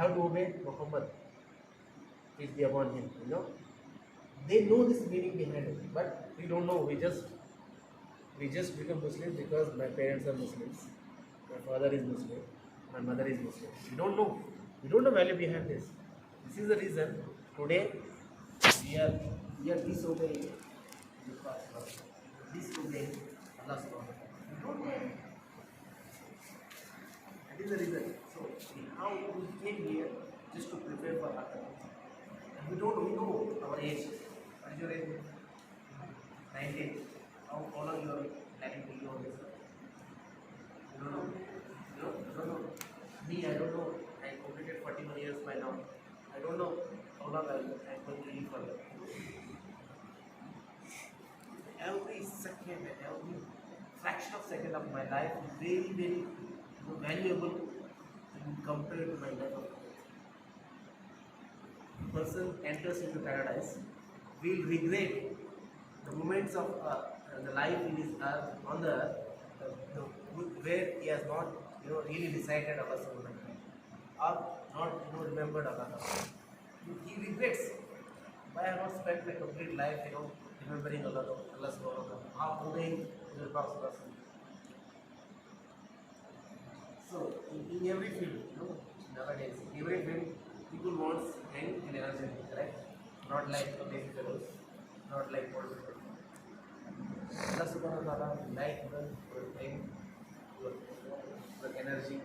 have to obey Muhammad, peace be upon him. They know this meaning behind it, but we don't know. We just become Muslims because my parents are Muslims, my father is Muslim, my mother is Muslim. We don't know. We don't know value behind this. This is the reason today we are we are disobeying the Prophet, disobeying Allah subhanahu wa ta'ala. We don't know. That is the reason. So how we came here just to prepare for Akhirah. And we know our age. What is your age? 19. How long you are planning to live on this earth? You don't know? You don't know? Me, I don't know. I completed 41 years by now. I don't know how long I'm going to live further. Every second, every fraction of second of my life is very, very valuable compared to my life of earth. Person enters into paradise will regret the moments of the life in his earth on the earth, where he has not really recited Allah subhanahu wa ta'ala or not remembered Allah ta'ala. He regrets why I have not spent my complete life remembering Allah subhanahu wa ta'ala, obeying the Prophet. So in every field, nowadays, in every field, people want young and energetic, correct? Not like lazy fellows, not like old people. Allah subhanahu wa ta'ala like your time, your energy.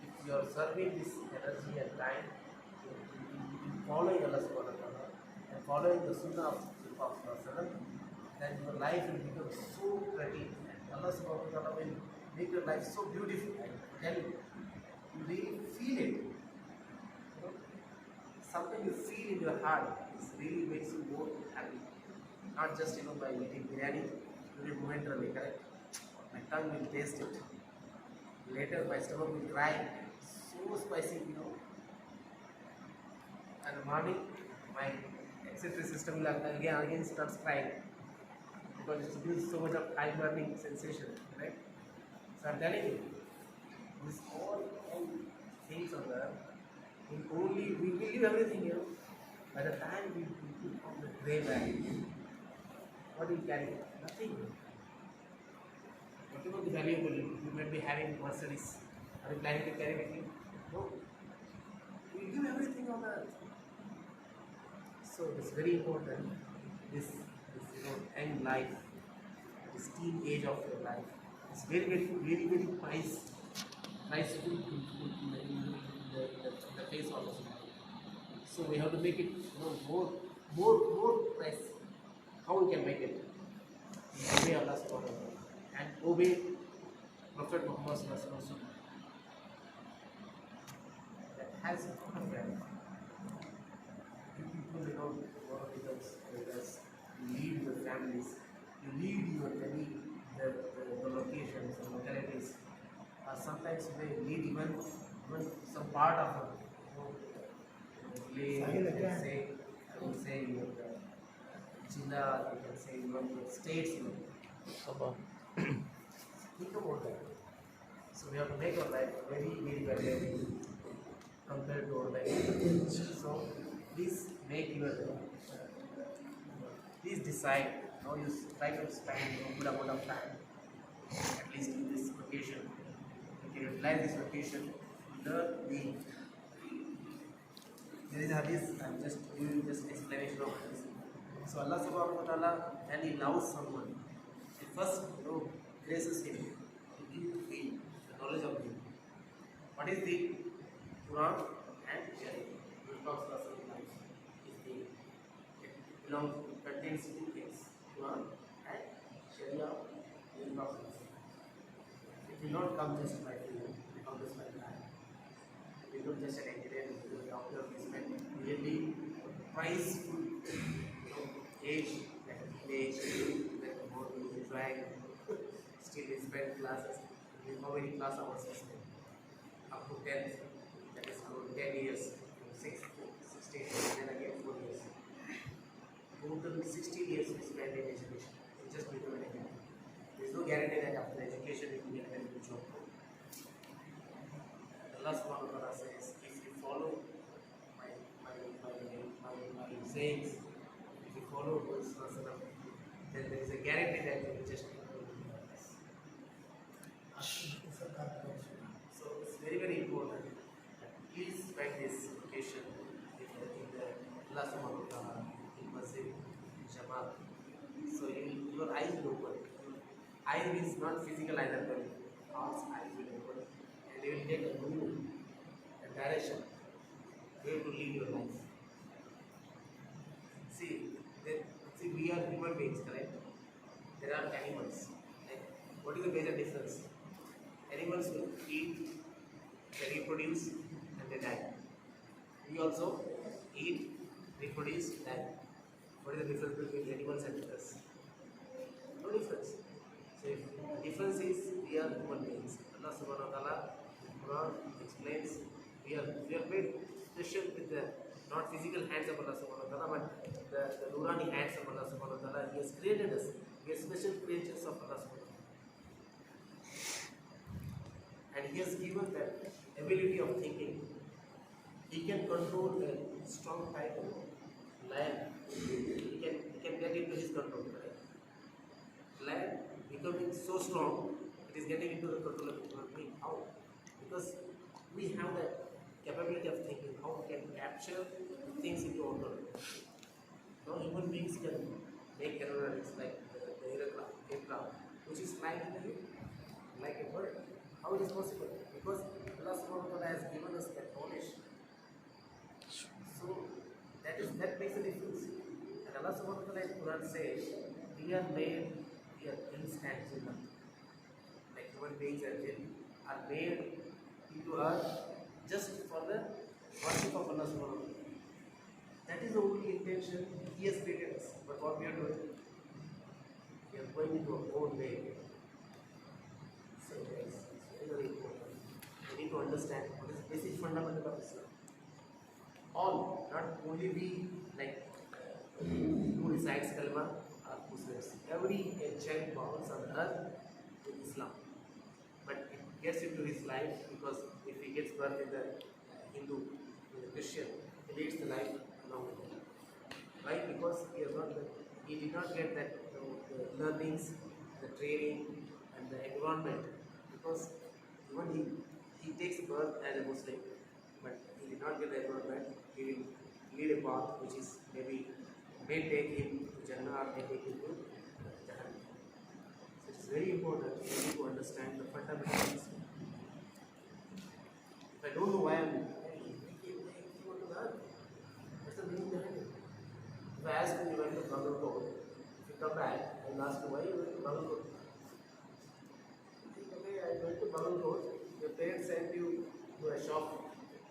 If you are serving this energy and time in following Allah subhanahu wa ta'ala and following the sunnah of the Prophet, then your life will become so pretty. And Allah subhanahu wa ta'ala will make your life so beautiful. I tell you, you really feel it. Something you feel in your heart really makes you more happy. Not just by eating biryani, you will momentarily, correct? My tongue will taste it. Later my stomach will cry. So spicy, And in the morning my excretory system will again starts crying because it gives so much of high burning sensation, right? So I'm telling you, this all things on the we will leave everything here. By the time we put on the grave bag, what will you carry? Nothing. Whatever the valuable you might be having Mercedes, are you planning to carry with you? No. We give everything on earth. So it's very important. This young life, this teen age of your life, is very, very, very, very priceful in the face of us. So we have to make it more price. How we can make it? Obey Allah subhanahu wa ta'ala and obey Prophet Muhammad sallallahu alaihi wasallam. That has a lot of value. You people, because you lead your families, you lead your the locations and localities. Sometimes you may lead even some part of a village, you can say, I would say your Jilla, you can say your states. Think about that. So we have to make our life very, very valuable compared to our life. So please make your please decide. Now you try to spend a good amount of time, at least in this location. You can utilize this location, learn the. There is a hadith. I'm just giving just explanation of this. So Allah subhanahu wa ta'ala, when He loves someone, He first graces him to give him the knowledge of Him. What is the Quran and Sharia? It contains two things, Quran and Sharia. It will not come just by feeling, it will come just by time. It will not just an engineer, it will be a doctor, we spend really prizeful age, like a teenage, like a more enjoying, still we spend classes. How many class hours we spend? Up to 10, that is about 10 years, 6 to 16, and then again 4 years. Total 16 years we spend in education. We just become an engineer. There is no guarantee that after education we will get a very good job. Allah subhanahu wa ta'ala says, if you follow my my sayings, if you follow those Rasulullah, then there is a guarantee that you will just improve in your life. So it's very, very important. Please spend this occasion in the Allah subhanahu wa ta'ala, in Masjid, in Jamaat. So your eyes will open. Eye is not physical either, but heart's eyes will open, and they will get a new direction where to live your life. See, see, we are human beings, correct? There are animals. Like, what is the major difference? Animals will eat, they reproduce, and they die. We also eat, reproduce, die. What is the difference between animals and us? No difference. So, the difference is we are human beings. Allah subhanahu wa ta'ala in Quran explains we are made special with the not physical hands of Allah subhanahu wa ta'ala, but the Nurani hands of Allah subhanahu wa ta'ala. He has created us. We are special creatures of Allah subhanahu wa ta'ala. And He has given that ability of thinking. He can control a strong type of lion. He can get into his control. Right? Lion becoming so strong, it is getting into the control of human being. How? Because we have that capability of thinking. How we can capture things into our control. Now human beings can make aeronautics like the aircraft, which is flying in the air like a bird. How it is possible? Because Allah subhanahu wa ta'ala has given us that knowledge. So that makes a difference. And Allah subhanahu wa ta'ala in Quran says, we are things and jinn. Like human beings and jinn are made into earth just for the worship of Allah subhanahu wa ta'ala. That is the only intention He has created us. But what we are doing? We are going into our own way. So guys, it's very, very important. We need to understand what is the basic fundamental of Islam. All, not only we like who recites kalma are Muslims. Every child born on earth with Islam, but it gets into his life because if he gets birth in the Hindu, in the Christian, he leads the life along with him. Why? Because he did not get that the learnings, the training, and the environment. Because even he takes birth as a Muslim, but he did not get the environment. He will lead a path which is maybe may take him to Jannah or may take him to Jahannam. So it is very important for you to understand the fundamentals. If I don't know why I'm came to the earth, what's the meaning behind it? If I ask you, you went to Bangalore, if you come back, I will ask you why you went to Bangalore. Okay, I went to Bangalore, your parents sent you to a shop,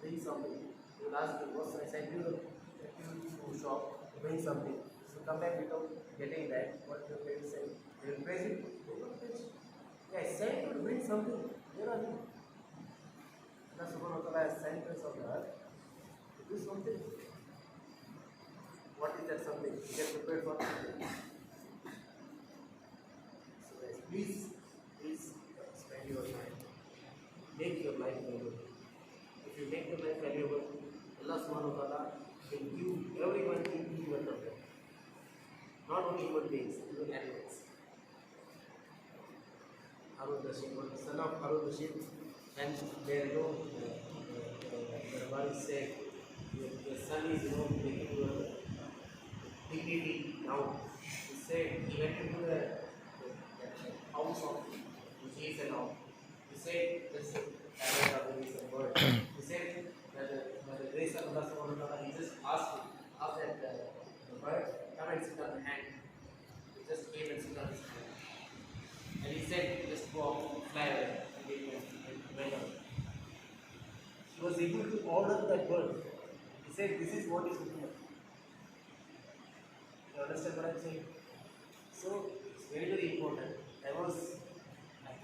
bring something. You will ask me, boss, I sent you to shop, bring something. So come back without getting that, what your parents say. They will praise you. They will praise you. Yeah, I sent you to bring something. Where are you? Allah subhanahu wa ta'ala has sent us on the earth to do something. What is that something? Get prepared for something. So guys, please spend your time. Make your life valuable. If you make your life valuable, Allah subhanahu wa ta'ala will give everyone into your control. Not only human beings, even animals. Harun Rashid, one son of Harun Rashid, and there the Rabbi said, your son is making your dignity down. He said he went into the house of Moses and all. He said, let's say, is a word. He said that by the grace of Allah subhanahu wa ta'ala, he just asked that the bird come and sit on the hand. He just came and sit on his hand. And he said, just go off, fly away. And he went out. He was able to order that bird. He said, this is what is looking at. You understand what I'm saying? So, it's very, very important. I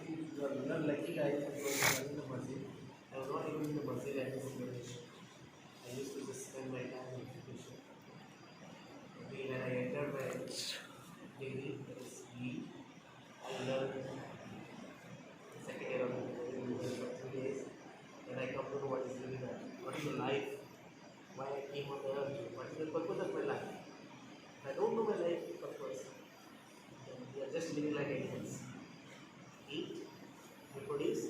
think you are not lucky guys because you are in the masjid. I was not even in the masjid at this situation. I used to just spend my time in education. Okay, when I entered my degree, that is B, I learned second year of 3 days. Then I come to know what is living the life, why I came on the earth, what is the purpose of my life. If I don't know my life purpose, then we are just living like animals. Eat, reproduce, we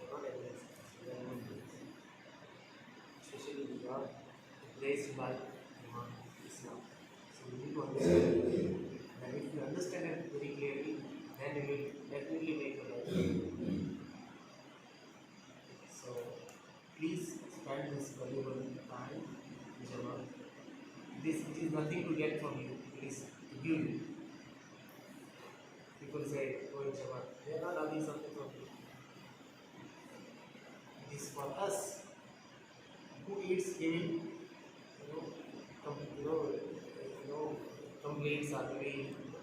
are not animals, we are human beings. Especially we are raised by Islam. So we need to understand. And if you understand it very clearly, then you will definitely make a life. So please spend this valuable time with your work. This it is nothing to get from you, it is to give you. People say, oh Jawad, they are not asking something from you. It is for us who eats giving, complaints are very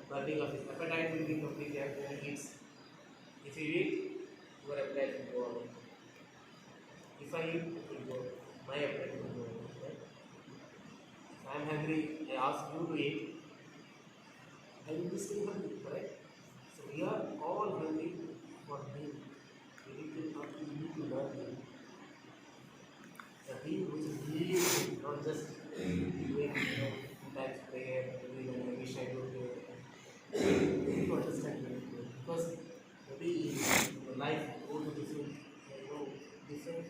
burning of his appetite will be complete when he eats. If you eat, your appetite will go on. If I eat, it will go. My appetite will go on. Right? If I am hungry, I ask you to eat, I will be still hungry, correct? So we are all hungry for Him. We need to learn Him. The Him which is really Him, not just doing two times prayer, doing and I wish I do prayer. We need to understand Him. Because maybe in your life, go to different, different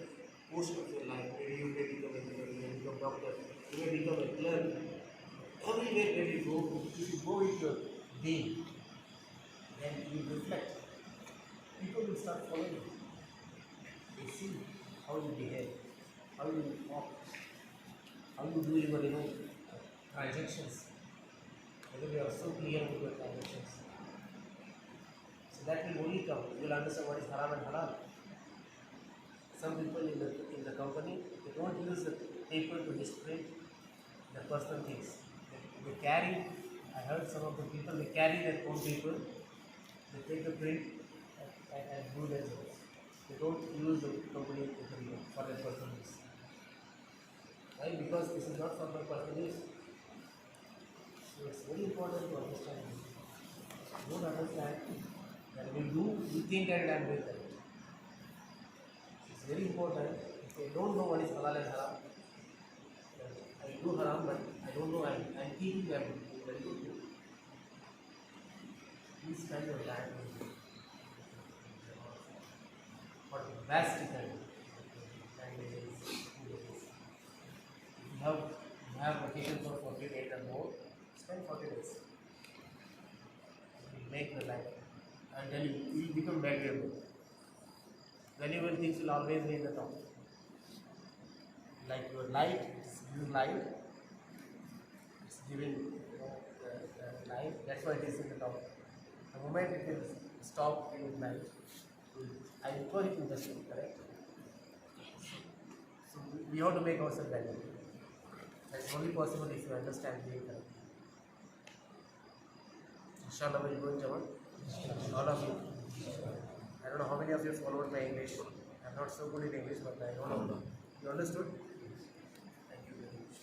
portion of your life. Maybe you may become a engineer, you may become a doctor, you may become a clerk. Everywhere where you go, if you go with your being, then you reflect. People will start following you. They see how you behave, how you walk, how you do your transactions. Whether you are so clear with your transactions. So that will only come. You will understand what is haram and halal. Some people in the company, they don't use the paper to display their personal things. They carry, I heard some of the people, they carry their own paper, they take the print and do their jobs. They don't use the company paper for their personal use. Right? Because this is not for my personal use. So it's very important to understand this. Don't understand that we think that I am doing that. It's very important. If I don't know what is halal and haram, I do haram, but I don't know I'm thinking I'm doing very good. Please spend your time with what the best you can do. 10 days, 2 days. If you have vacation for 40 days or more, spend 40 days. You make the life. And then you will become valuable. Valuable things will always be in the top. Like your light, it's giving light. It's giving the light. That's why it is in the top. The moment it will stop giving light, I will throw it in the street, correct? So we have to make ourselves valuable. That's only possible if you understand being correct. Inshallah, will you go in German? All of you. I don't know how many of you followed my English. I'm not so good in English, but I don't know. You understood? Thank you very much.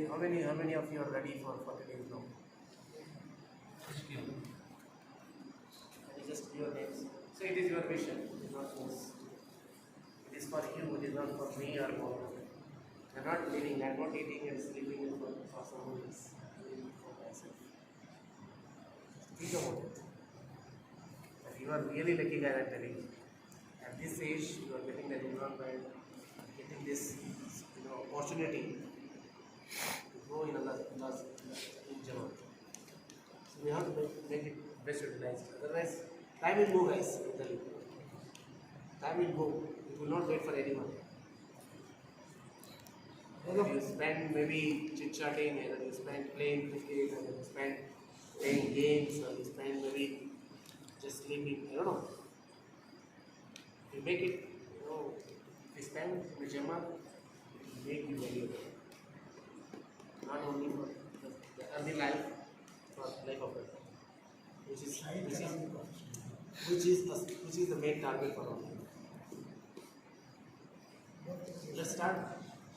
How many of you are ready for 40 days now? Can you just give your names? So it is your mission, it is not force. It is for you, it is not for me or for you. I'm not living, I'm not eating and sleeping for someone else. I'm living for myself. Think about it. And you are really lucky guy, I'm telling you. At this age, you are getting the environment, getting this opportunity to grow in Allah in German. So we have to make it best utilized. Otherwise, time will go, guys. I tell you. Time will go. It will not wait for anyone. Either you spend maybe chit-chatting, either you spend playing cricket, either you spend playing games, or you spend maybe just sleeping. I don't know. If you make it, if you spend in the Jama, it will make you valuable. Not only for the early life, for life of it, which is the main target for all. Let's start.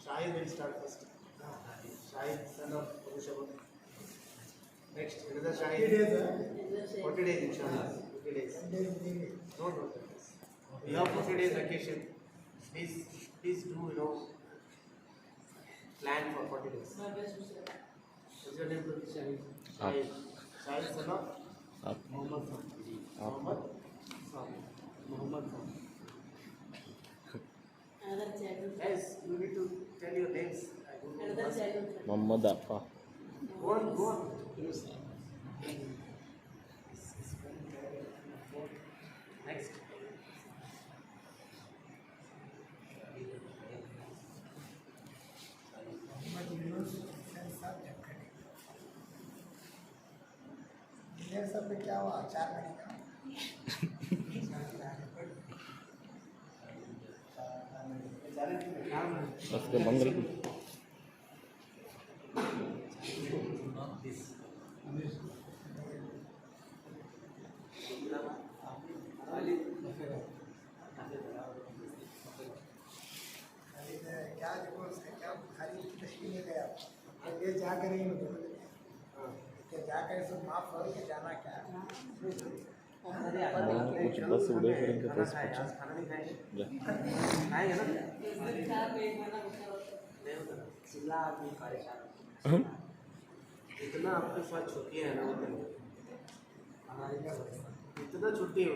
Shahid will start first. Shahid, son of Abu Shabbat. Next, another Shahid. 40 days, inshallah. 50 days. No, 10 days. We have 40 days vacation. Please do, plan for 40 days. What's your name, brother? Shahid. Shahid son of Muhammad son. Muhammad son. Muhammad son. Guys, you need to tell your names. I don't know. Muhammad Appa. Go on. Next. Engineer सब में क्या हुआ 4 महीने का उसके मंगल क्या देखो उसका क्या खाली की तस्वीर में गया ये जा कर ही मुझे क्या जाकर सब माफ करो कि जाना क्या कुछ बस उड़े करेंगे बस खाना नहीं खाएंगे जा खाएंगे ना चिल्ला आदमी परेशान इतना आपके साथ छुट्टी है ना इतना छुट्टी है